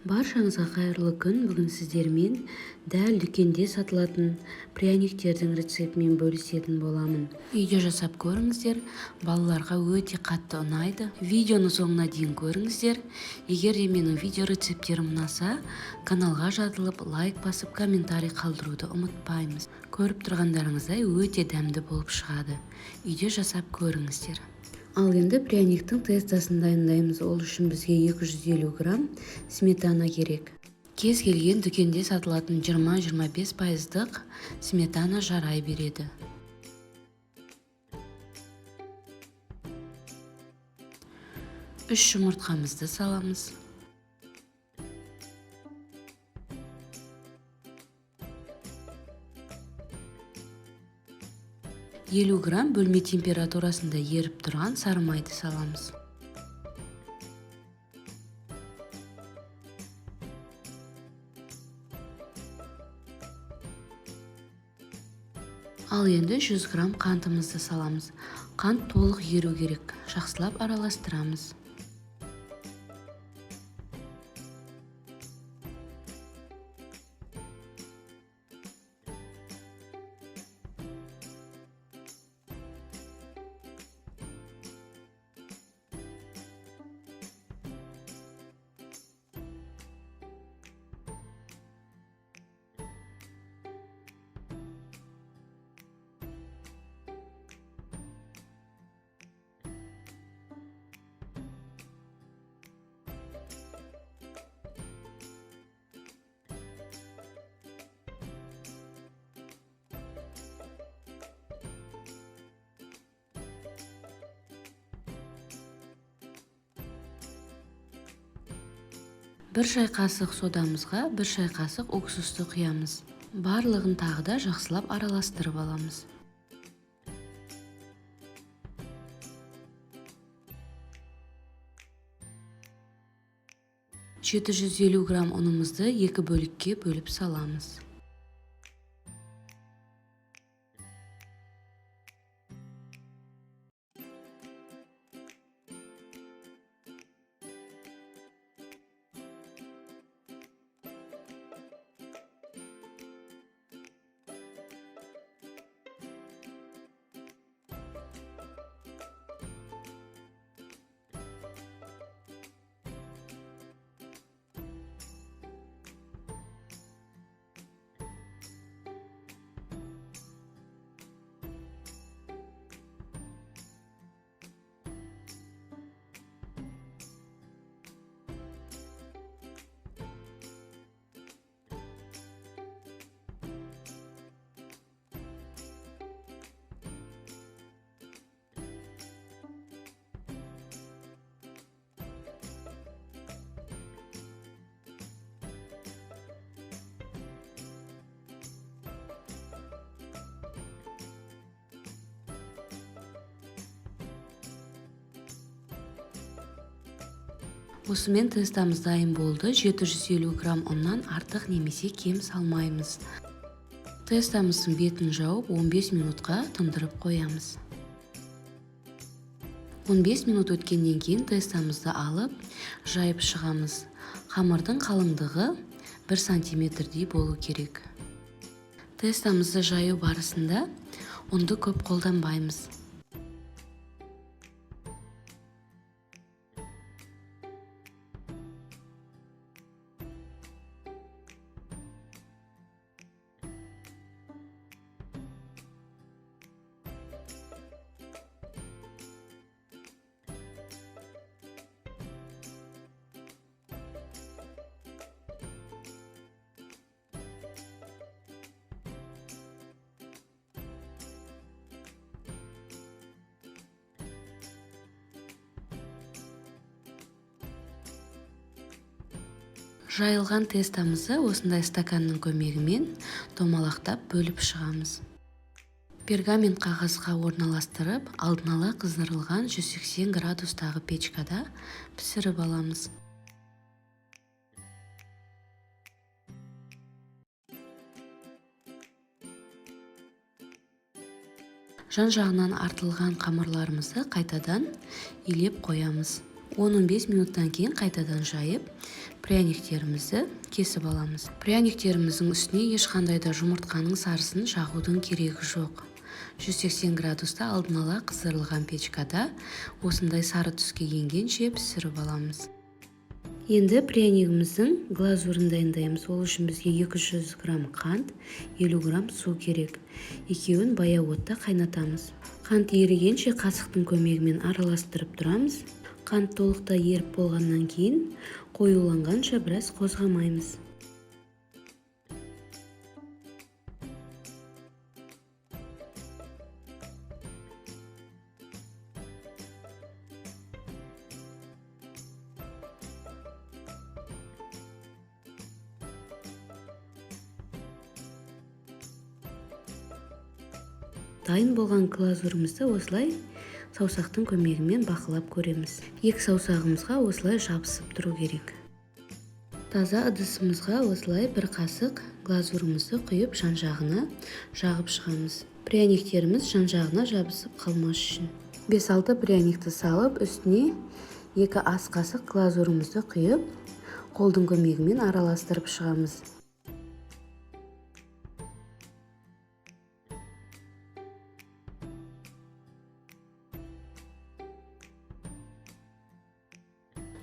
Баршаңызға қайырлы күн. Бүгін сіздермен дәл дүкенде сатылатын пряниктердің рецептімен бөлісетін боламын. Үйде жасап көріңіздер. Балаларға өте қатты ұнайды. Видеоны соңына дейін көріңіздер. Егер де менің видео рецепттерім ұнаса, каналға жазылып, лайк басып, комментарий қалдыруды ұмытпаймыз. Көріп тұрғандарыңыздай өте дәмді болып шығады. Үйде жасап көріңіздер. Ал енді пряниктің тестасын дайындаймыз. Ол үшін бізге 250 грамм сметана керек. Кез келген дүкенде сатылатын 20-25% сметана жарай береді. 3 жұмыртқамызды саламыз. 50 грамм бөлме температурасында еріп тұрған сары майды саламыз. Ал енді 100 грамм қантымызды саламыз. Қант толық еру керек. Жақсылап араластырамыз. Бір шай қасық содамызға 1 шай қасық уксусты құямыз. Барлығын тағы да жақсылап араластырып аламыз. «750 грамм ұнымызды 2 бөлікке бөліп саламыз. Осымен тестамыз дайын болды. 750 грамм ұннан артық немесе кем салмаймыз. Тестамыздың бетін жауып 15 минутқа тындырып қоямыз. 15 минут өткеннен кейін тестамызды алып, жайып шығамыз. Қамырдың қалыңдығы 1 сантиметрдей болу керек. Тестамызды жаю барысында ұнды көп қолданбаймыз. Жайылған тестамызды осындай стаканның көмегімен томалақтап бөліп шығамыз. Пергамент қағазға орналастырып, алдын ала қыздырылған 180 градустағы печкада пісіріп аламыз. Жан жағынан артылған қамырларымызды қайтадан илеп қоямыз. 10-15 минуттан кейін қайтадан жайып, пряниктерімізді кесіп аламыз. Пряниктеріміздің үстіне ешқандай да жұмыртқаның сарысын жағудың керегі жоқ. 180 градуста алдын ала қыздырылған печкада осындай сары түске енгенше пісіріп аламыз. Енді прянигіміздің глазурын дайындаймыз. Ол үшін бізге 200 грамм қант, 50 грамм су керек. Екеуін баяу отта қайнатамыз. Қант ерігенше қасықтың көмегімен араластырып тұрамыз. Қант толықтай еріп болғаннан кейін қоюланғанша біраз қозғамаймыз. Дайын болған глазурымызды осылай саусақтың көмегімен бақылап көреміз. Екі саусағымызға осылай жабысып тұру керек. Таза ыдысымызға осылай бір қасық глазурымызды құйып жан-жағына жағып шығамыз. Пряниктеріміз жан-жағына жабысып қалмас үшін. 5-6 пряникті салып, үстіне 2 ас қасық глазурымызды құйып, қолдың көмегімен араластырып шығамыз.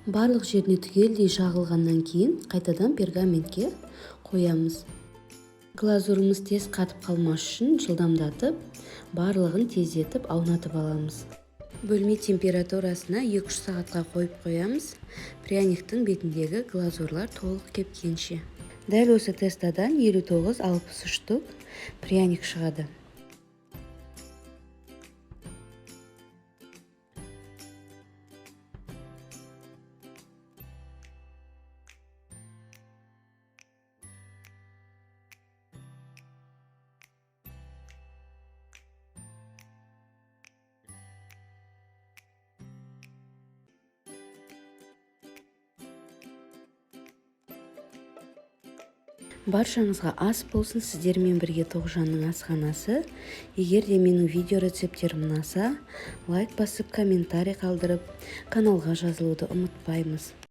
Барлық жеріне түгелдей жағылғаннан кейін қайтадан пергаментке қоямыз. Глазурымыз тез қатып қалмас үшін жылдамдатып, барлығын тездетіп аунатып аламыз. Бөлме температурасына 2-3 сағатқа қойып қоямыз. Пряниктің бетіндегі глазурлар толық кепкенше. Дәл осы тестадан 59-63 штук пряник шығады. Баршаңызға ас болсын, сіздермен бірге Тоғжанның асханасы. Егер де менің видео рецептерім ұнаса, лайк басып, комментарий қалдырып, каналға жазылуды ұмытпаймыз.